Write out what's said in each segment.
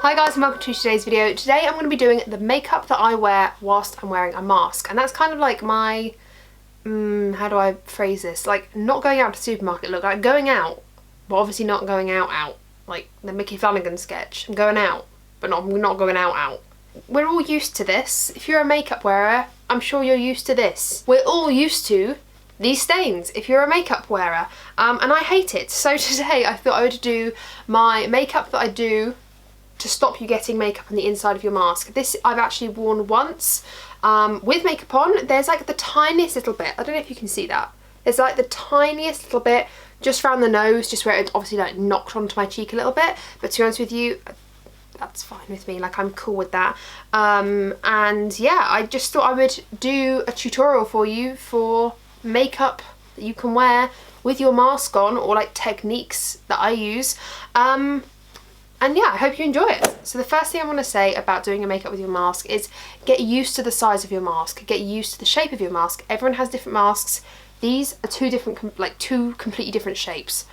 Hi guys and welcome to today's video. Today I'm going to be doing the makeup that I wear whilst I'm wearing a mask, and that's kind of like my, how do I phrase this, like not going out to the supermarket look, like going out, but obviously not going out, like the Mickey Flanagan sketch. I'm going out, but not going out. We're all used to this. If you're a makeup wearer, I'm sure you're used to this. We're all used to these stains if you're a makeup wearer, and I hate it. So today I thought I would do my makeup that I do to stop you getting makeup on the inside of your mask. This I've actually worn once with makeup on. There's like the tiniest little bit, I don't know if you can see that, there's like the tiniest little bit just around the nose, just where it obviously like knocked onto my cheek a little bit, but to be honest with you, that's fine with me, like I'm cool with that. And yeah, I just thought I would do a tutorial for you for makeup that you can wear with your mask on, or like techniques that I use. And yeah, I hope you enjoy it. So the first thing I want to say about doing your makeup with your mask is get used to the size of your mask, get used to the shape of your mask. Everyone has different masks. These are two completely different shapes.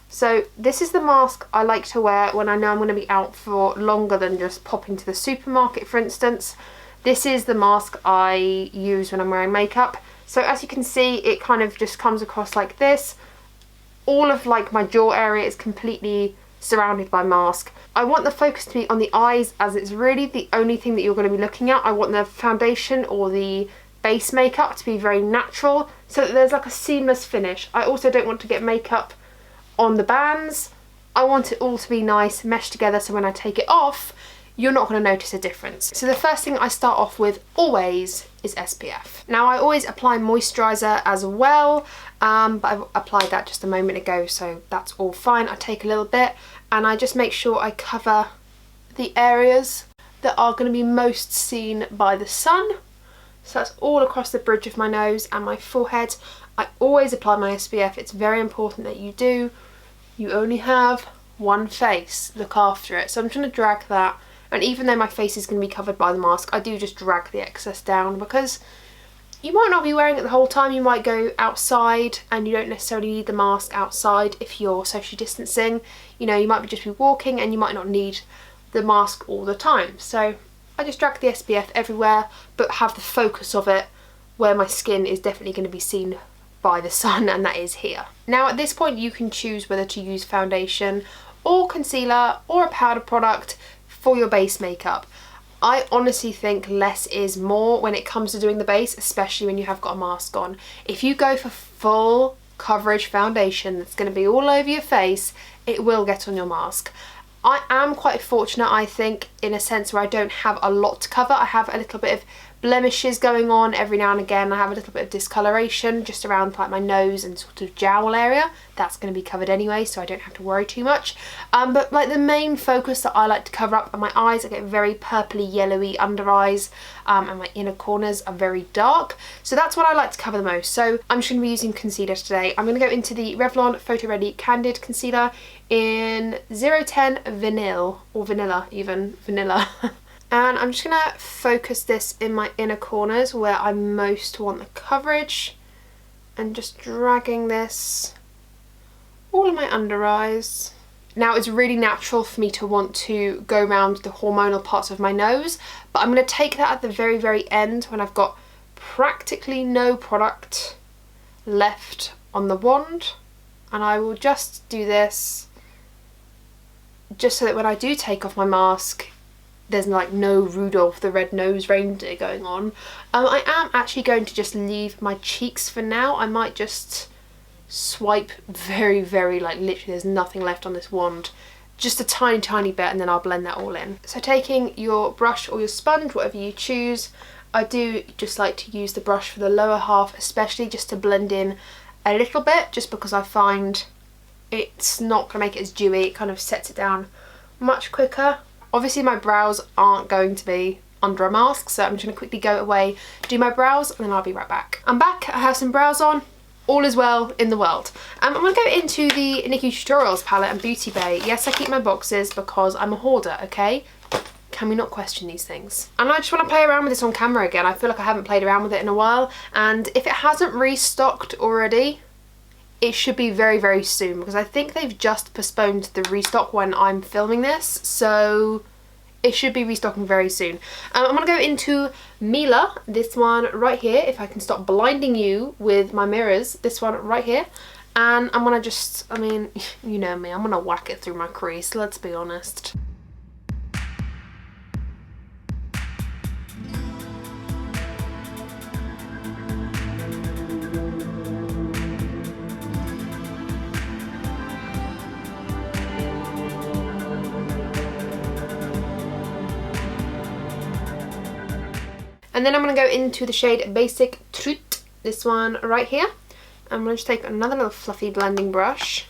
So this is the mask I like to wear when I know I'm going to be out for longer than just popping to the supermarket, for instance. This is the mask I use when I'm wearing makeup. So as you can see, it kind of just comes across like this. All of like my jaw area is completely surrounded by mask. I want the focus to be on the eyes, as it's really the only thing that you're going to be looking at. I want the foundation or the base makeup to be very natural, so that there's like a seamless finish. I also don't want to get makeup on the bands. I want it all to be nice, meshed together, so when I take it off, you're not going to notice a difference. So the first thing I start off with always is SPF. Now I always apply moisturiser as well, but I've applied that just a moment ago, so that's all fine. I take a little bit and I just make sure I cover the areas that are going to be most seen by the sun. So that's all across the bridge of my nose and my forehead. I always apply my SPF. It's very important that you do. You only have one face, look after it. So I'm trying to drag that. And even though my face is going to be covered by the mask, I do just drag the excess down, because you might not be wearing it the whole time. You might go outside and you don't necessarily need the mask outside if you're socially distancing. You know, you might just be walking and you might not need the mask all the time. So I just drag the SPF everywhere, but have the focus of it where my skin is definitely going to be seen by the sun, and that is here. Now at this point you can choose whether to use foundation or concealer or a powder product for your base makeup. I honestly think less is more when it comes to doing the base, especially when you have got a mask on. If you go for full coverage foundation that's going to be all over your face, it will get on your mask. I am quite fortunate, I think, in a sense where I don't have a lot to cover. I have a little bit of blemishes going on every now and again. I have a little bit of discoloration just around like my nose and sort of jowl area. That's going to be covered anyway, so I don't have to worry too much. But like the main focus that I like to cover up are my eyes. I get very purpley yellowy under eyes, and my inner corners are very dark, so that's what I like to cover the most. So I'm just going to be using concealer today. I'm going to go into the Revlon Photo Ready Candid Concealer in 010 Vanilla, or Vanilla even, Vanilla. And I'm just going to focus this in my inner corners where I most want the coverage, and just dragging this all in my under eyes. Now it's really natural for me to want to go around the hormonal parts of my nose, but I'm going to take that at the very, very end when I've got practically no product left on the wand, and I will just do this just so that when I do take off my mask, there's like no Rudolph the Red-Nosed Reindeer going on. I am actually going to just leave my cheeks for now. I might just swipe very, very, like literally there's nothing left on this wand, just a tiny, tiny bit, and then I'll blend that all in. So taking your brush or your sponge, whatever you choose, I do just like to use the brush for the lower half, especially just to blend in a little bit, just because I find it's not going to make it as dewy. It kind of sets it down much quicker. Obviously my brows aren't going to be under a mask, so I'm just going to quickly go away, do my brows, and then I'll be right back. I'm back, I have some brows on, all is well in the world. I'm going to go into the Nikkitutorials palette and Beauty Bay. Yes, I keep my boxes because I'm a hoarder, okay? Can we not question these things? And I just want to play around with this on camera again. I feel like I haven't played around with it in a while, and if it hasn't restocked already, it should be very, very soon, because I think they've just postponed the restock when I'm filming this, so it should be restocking very soon. I'm going to go into Mila, this one right here, if I can stop blinding you with my mirrors, this one right here. And I'm going to just, I mean, you know me, I'm going to whack it through my crease, let's be honest. And then I'm going to go into the shade Basic Truth, this one right here. I'm going to just take another little fluffy blending brush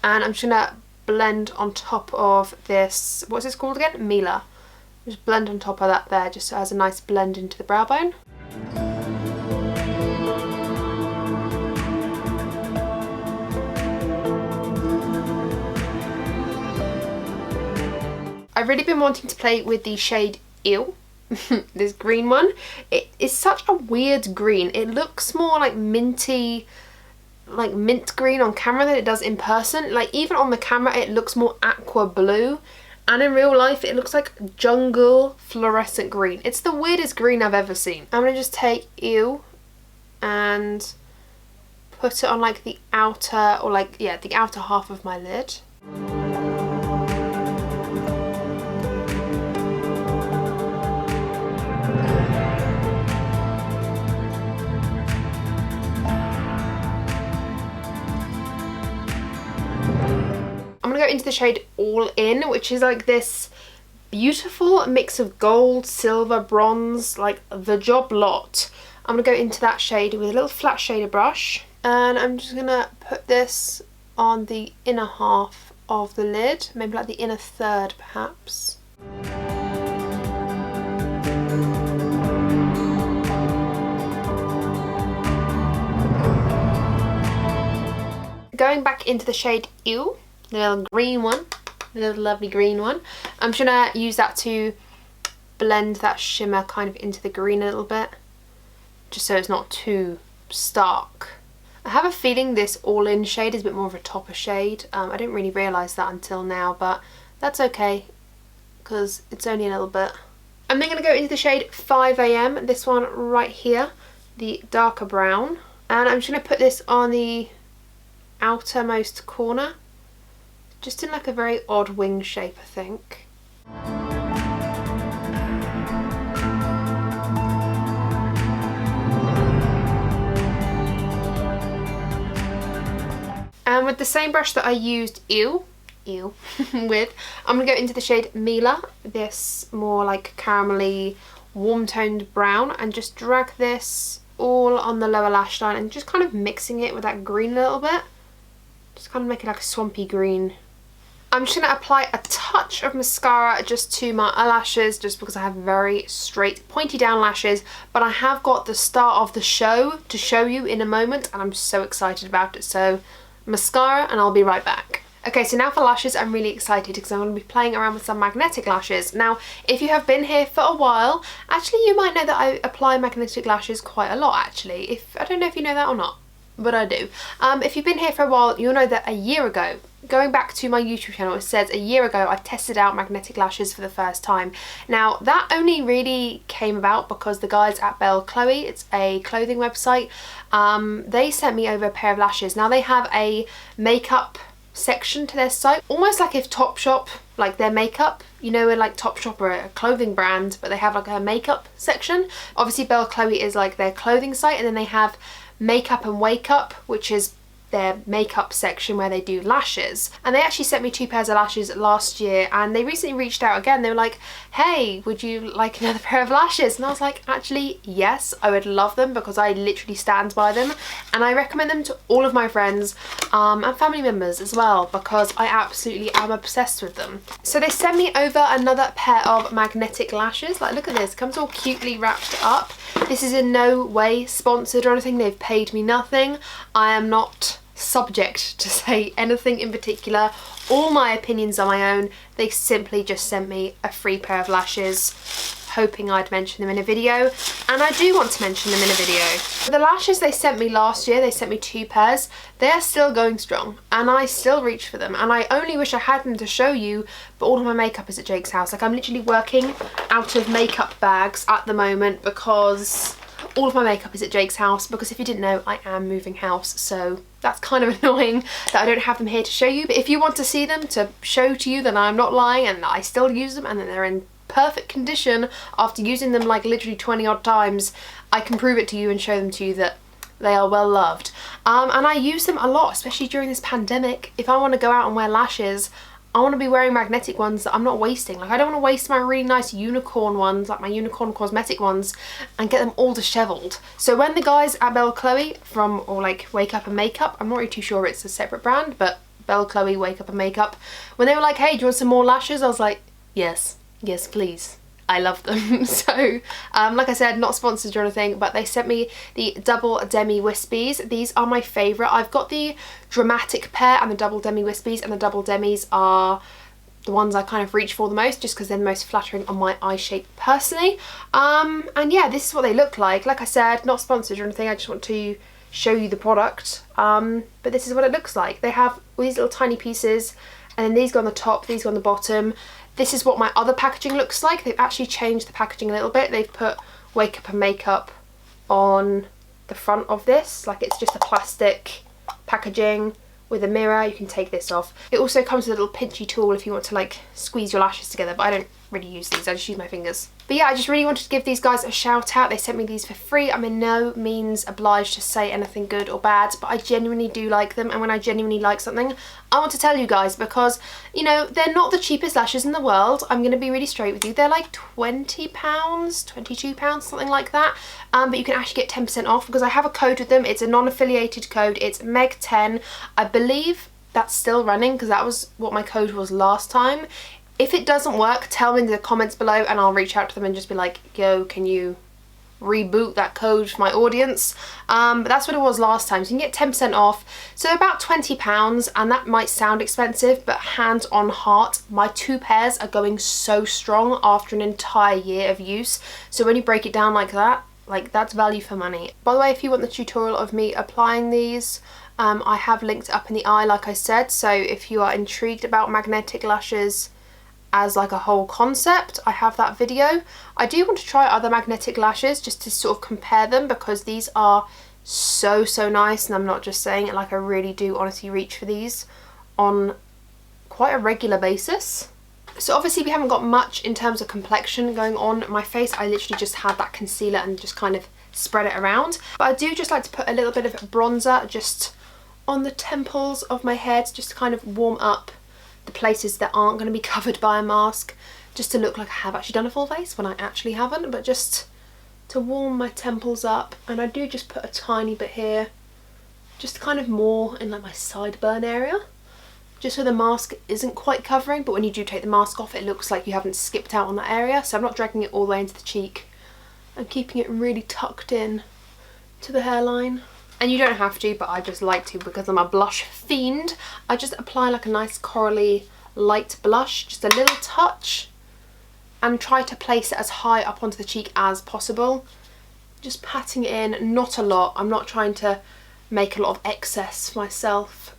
and I'm just going to blend on top of this, what's this called again? Mila. Just blend on top of that there, just so it has a nice blend into the brow bone. I've really been wanting to play with the shade Ew. This green one. It is such a weird green. It looks more like minty, like mint green on camera than it does in person. Like even on the camera it looks more aqua blue, and in real life it looks like jungle fluorescent green. It's the weirdest green I've ever seen. I'm gonna just take Ew and put it on like the outer, or like, yeah, the outer half of my lid. I'm going to go into the shade All In, which is like this beautiful mix of gold, silver, bronze, like the job lot. I'm going to go into that shade with a little flat shader brush, and I'm just going to put this on the inner half of the lid, maybe like the inner third perhaps. Going back into the shade Ew, the little green one, the little lovely green one. I'm just gonna use that to blend that shimmer kind of into the green a little bit, just so it's not too stark. I have a feeling this All In shade is a bit more of a topper shade. I didn't really realise that until now, but that's okay because it's only a little bit. I'm then going to go into the shade 5 AM, this one right here, the darker brown, and I'm just going to put this on the outermost corner, just in like a very odd wing shape, I think. And with the same brush that I used Ew with, I'm going to go into the shade Mila, this more like caramelly warm toned brown, and just drag this all on the lower lash line and just kind of mixing it with that green a little bit. Just kind of make it like a swampy green. I'm just going to apply a touch of mascara just to my eyelashes, just because I have very straight pointy down lashes, but I have got the star of the show to show you in a moment and I'm so excited about it. So mascara, and I'll be right back. Okay, so now for lashes, I'm really excited because I'm going to be playing around with some magnetic lashes. Now, if you have been here for a while, actually you might know that I apply magnetic lashes quite a lot actually. I don't know if you know that or not, but I do. If you've been here for a while, you'll know that a year ago, going back to my YouTube channel, it says a year ago I tested out magnetic lashes for the first time. Now that only really came about because the guys at Belle, it's a clothing website, they sent me over a pair of lashes. Now they have a makeup section to their site, almost like if Topshop, like their makeup, you know, like Topshop are a clothing brand, but they have like a makeup section. Obviously Belle is like their clothing site, and then they have Makeup and Wake Up, which is their makeup section where they do lashes. And they actually sent me 2 pairs of lashes last year, and they recently reached out again. They were like, hey, would you like another pair of lashes? And I was like, actually yes, I would love them, because I literally stand by them and I recommend them to all of my friends and family members as well, because I absolutely am obsessed with them. So they sent me over another pair of magnetic lashes. Like, look at this, it comes all cutely wrapped up. This is in no way sponsored or anything, they've paid me nothing. I am not subject to say anything in particular. All my opinions are my own. They simply just sent me a free pair of lashes hoping I'd mention them in a video, and I do want to mention them in a video. The lashes they sent me last year, they sent me 2 pairs. They are still going strong, and I still reach for them, and I only wish I had them to show you, but all of my makeup is at Jake's house. Like, I'm literally working out of makeup bags at the moment because all of my makeup is at Jake's house, because if you didn't know, I am moving house, so that's kind of annoying that I don't have them here to show you. But if you want to see them to show to you, then I'm not lying, and I still use them, and that they're in perfect condition after using them like literally 20 odd times, I can prove it to you and show them to you that they are well loved. And I use them a lot, especially during this pandemic. If I want to go out and wear lashes, I want to be wearing magnetic ones that I'm not wasting. Like, I don't want to waste my really nice unicorn ones, like my unicorn cosmetic ones, and get them all disheveled. So when the guys at Belle Chloe from, or like Wake Up and Makeup, I'm not really too sure it's a separate brand, but Belle Chloe Wake Up and Makeup, when they were like, hey, do you want some more lashes? I was like, yes, please. I love them. So, like I said, not sponsored or anything, but they sent me the double demi wispies. These are my favourite. I've got the dramatic pair and the double demi wispies, and the double demis are the ones I kind of reach for the most, just because they're the most flattering on my eye shape personally. And yeah, this is what they look like. Like I said, not sponsored or anything, I just want to show you the product. But this is what it looks like. They have all these little tiny pieces, and then these go on the top, these go on the bottom. This is what my other packaging looks like. They've actually changed the packaging a little bit. They've put Wake Up and Makeup on the front of this. Like, it's just a plastic packaging with a mirror. You can take this off. It also comes with a little pinchy tool if you want to like squeeze your lashes together, but I don't really use these. I just use my fingers. But yeah, I just really wanted to give these guys a shout out. They sent me these for free. I'm in no means obliged to say anything good or bad, but I genuinely do like them, and when I genuinely like something, I want to tell you guys, because, you know, they're not the cheapest lashes in the world. I'm going to be really straight with you. They're like £20, £22, something like that. But you can actually get 10% off because I have a code with them. It's a non-affiliated code. It's Meg10. I believe that's still running because that was what my code was last time. If it doesn't work, tell me in the comments below and I'll reach out to them and just be like, yo, can you reboot that code for my audience? But that's what it was last time. So you can get 10% off. So about £20, and that might sound expensive, but hand on heart, my 2 pairs are going so strong after an entire year of use. So when you break it down like that, like, that's value for money. By the way, if you want the tutorial of me applying these, I have linked up in the eye, like I said. So if you are intrigued about magnetic lashes as like a whole concept, I have that video. I do want to try other magnetic lashes just to sort of compare them, because these are so nice, and I'm not just saying it, like I really do honestly reach for these on quite a regular basis. So obviously we haven't got much in terms of complexion going on my face. I literally just had that concealer and just kind of spread it around, but I do just like to put a little bit of bronzer just on the temples of my head, just to kind of warm up the places that aren't going to be covered by a mask, just to look like I have actually done a full face when I actually haven't, but just to warm my temples up. And I do just put a tiny bit here, just kind of more in like my sideburn area, just so the mask isn't quite covering, but when you do take the mask off, it looks like you haven't skipped out on that area. So I'm not dragging it all the way into the cheek. I'm keeping it really tucked in to the hairline. And you don't have to, but I just like to because I'm a blush fiend. I just apply like a nice corally light blush, just a little touch, and try to place it as high up onto the cheek as possible. Just patting it in, not a lot. I'm not trying to make a lot of excess for myself,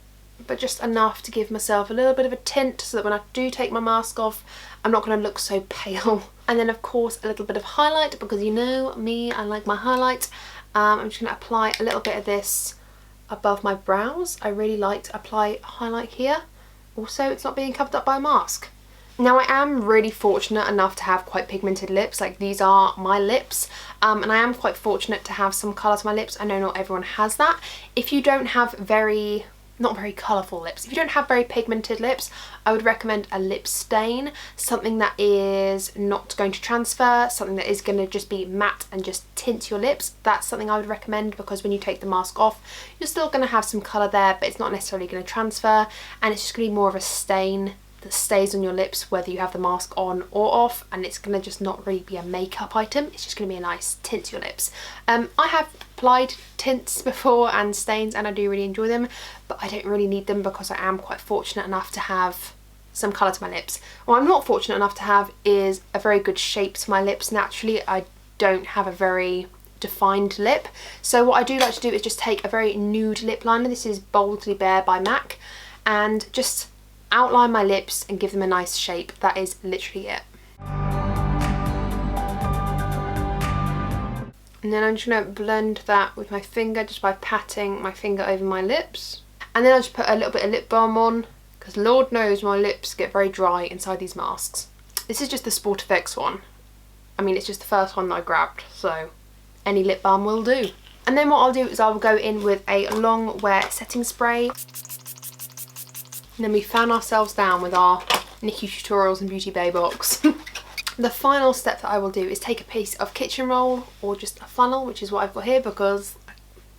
but just enough to give myself a little bit of a tint so that when I do take my mask off, I'm not going to look so pale. And then of course a little bit of highlight, because you know me, I like my highlight. I'm just going to apply a little bit of this above my brows. I really like to apply highlight here. Also, it's not being covered up by a mask. Now, I am really fortunate enough to have quite pigmented lips. Like, these are my lips. And I am quite fortunate to have some colour to my lips. I know not everyone has that. If you don't have not very colourful lips, if you don't have very pigmented lips, I would recommend a lip stain, something that is not going to transfer, something that is going to just be matte and just tint your lips. That's something I would recommend, because when you take the mask off, you're still going to have some colour there, but it's not necessarily going to transfer, and it's just going to be more of a stain that stays on your lips whether you have the mask on or off, and it's going to just not really be a makeup item. It's just going to be a nice tint to your lips. I have applied tints before and stains, and I do really enjoy them, but I don't really need them because I am quite fortunate enough to have some colour to my lips. What I'm not fortunate enough to have is a very good shape to my lips. Naturally, I don't have a very defined lip. So what I do like to do is just take a very nude lip liner. This is Boldly Bare by MAC, and just outline my lips and give them a nice shape. That is literally it. And then I'm just going to blend that with my finger just by patting my finger over my lips. And then I'll just put a little bit of lip balm on, because Lord knows my lips get very dry inside these masks. This is just the Sport Effects one. I mean, it's just the first one that I grabbed, so any lip balm will do. And then what I'll do is I'll go in with a long wear setting spray. And then we fan ourselves down with our Nikkitutorials and Beauty Bay box. The final step that I will do is take a piece of kitchen roll or just a funnel, which is what I've got here because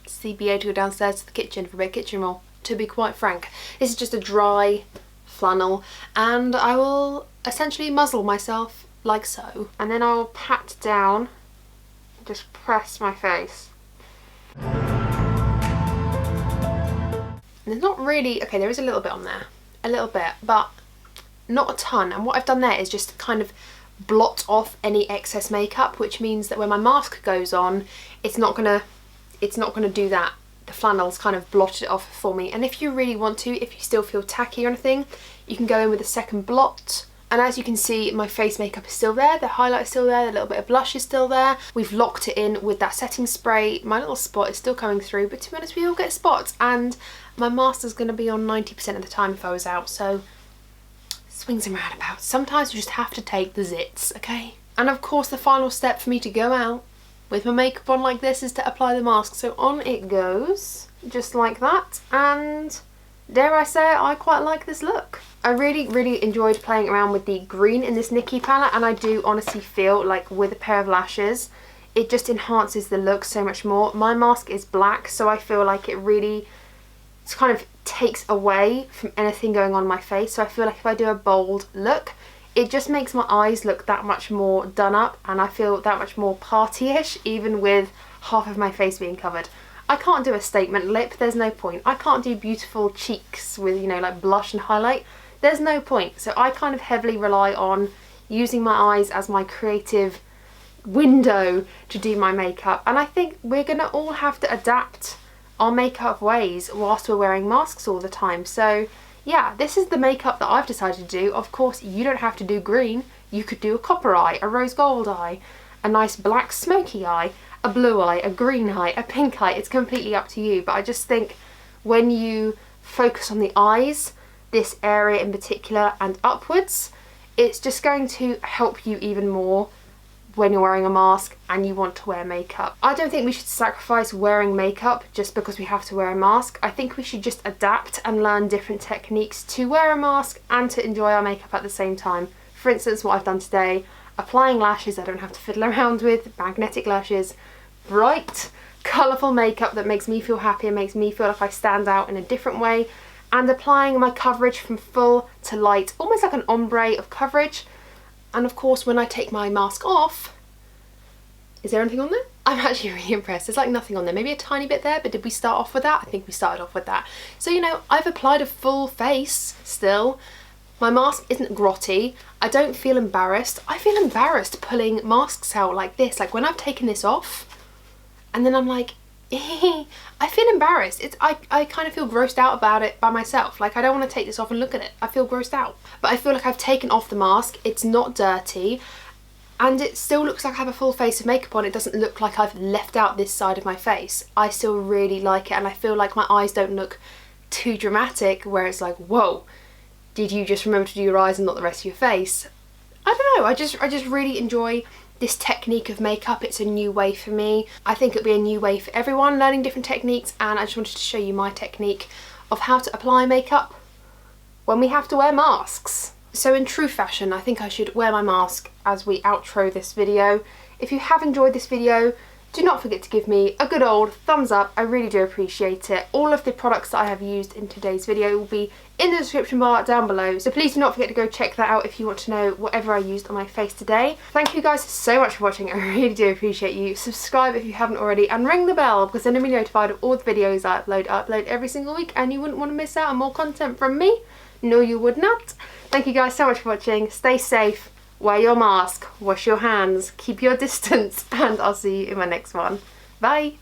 CBA to go downstairs to the kitchen for a bit of kitchen roll, to be quite frank. This is just a dry flannel, and I will essentially muzzle myself like so. And then I'll pat down, just press my face. And there's not really, okay, there is a little bit on there, a little bit, but not a ton. And what I've done there is just kind of blot off any excess makeup, which means that when my mask goes on, it's not gonna do that. The flannel's kind of blotted it off for me. And if you really want to, if you still feel tacky or anything, you can go in with a second blot. And as you can see, my face makeup is still there, the highlight is still there, the little bit of blush is still there. We've locked it in with that setting spray. My little spot is still coming through, but to be honest, we all get spots, and my mask is going to be on 90% of the time if I was out, so swings and roundabouts. Sometimes you just have to take the zits, okay? And of course, the final step for me to go out with my makeup on like this is to apply the mask. So on it goes, just like that, and dare I say it, I quite like this look. I really enjoyed playing around with the green in this Nikki palette, and I do honestly feel like with a pair of lashes, it just enhances the look so much more. My mask is black, so I feel like it really kind of takes away from anything going on my face. So I feel like if I do a bold look, it just makes my eyes look that much more done up, and I feel that much more party-ish, even with half of my face being covered. I can't do a statement lip, there's no point. I can't do beautiful cheeks with, you know, like blush and highlight. There's no point. So I kind of heavily rely on using my eyes as my creative window to do my makeup. And I think we're gonna all have to adapt our makeup ways whilst we're wearing masks all the time. So yeah, this is the makeup that I've decided to do. Of course, you don't have to do green. You could do a copper eye, a rose gold eye, a nice black smoky eye, a blue eye, a green eye, a pink eye. It's completely up to you. But I just think when you focus on the eyes, this area in particular, and upwards, it's just going to help you even more when you're wearing a mask and you want to wear makeup. I don't think we should sacrifice wearing makeup just because we have to wear a mask. I think we should just adapt and learn different techniques to wear a mask and to enjoy our makeup at the same time. For instance, what I've done today, applying lashes I don't have to fiddle around with, magnetic lashes, bright, colourful makeup that makes me feel happy and makes me feel like I stand out in a different way, and applying my coverage from full to light, almost like an ombre of coverage. And of course, when I take my mask off, is there anything on there? I'm actually really impressed. There's like nothing on there, maybe a tiny bit there, but did we start off with that? I think we started off with that. So, you know, I've applied a full face still. My mask isn't grotty. I don't feel embarrassed. I feel embarrassed pulling masks out like this. Like when I've taken this off and then I'm like, I feel embarrassed. I kind of feel grossed out about it by myself. Like I don't want to take this off and look at it. I feel grossed out. But I feel like I've taken off the mask. It's not dirty. And it still looks like I have a full face of makeup on. It doesn't look like I've left out this side of my face. I still really like it. And I feel like my eyes don't look too dramatic where it's like, whoa, did you just remember to do your eyes and not the rest of your face? I don't know. I just really enjoy this technique of makeup. It's a new way for me. I think it'll be a new way for everyone learning different techniques, and I just wanted to show you my technique of how to apply makeup when we have to wear masks. So in true fashion, I think I should wear my mask as we outro this video. If you have enjoyed this video, do not forget to give me a good old thumbs up. I really do appreciate it. All of the products that I have used in today's video will be in the description bar down below. So please do not forget to go check that out if you want to know whatever I used on my face today. Thank you guys so much for watching. I really do appreciate you. Subscribe if you haven't already and ring the bell because then you'll be notified of all the videos I upload every single week and you wouldn't want to miss out on more content from me. No, you would not. Thank you guys so much for watching. Stay safe, wear your mask, wash your hands, keep your distance, and I'll see you in my next one. Bye.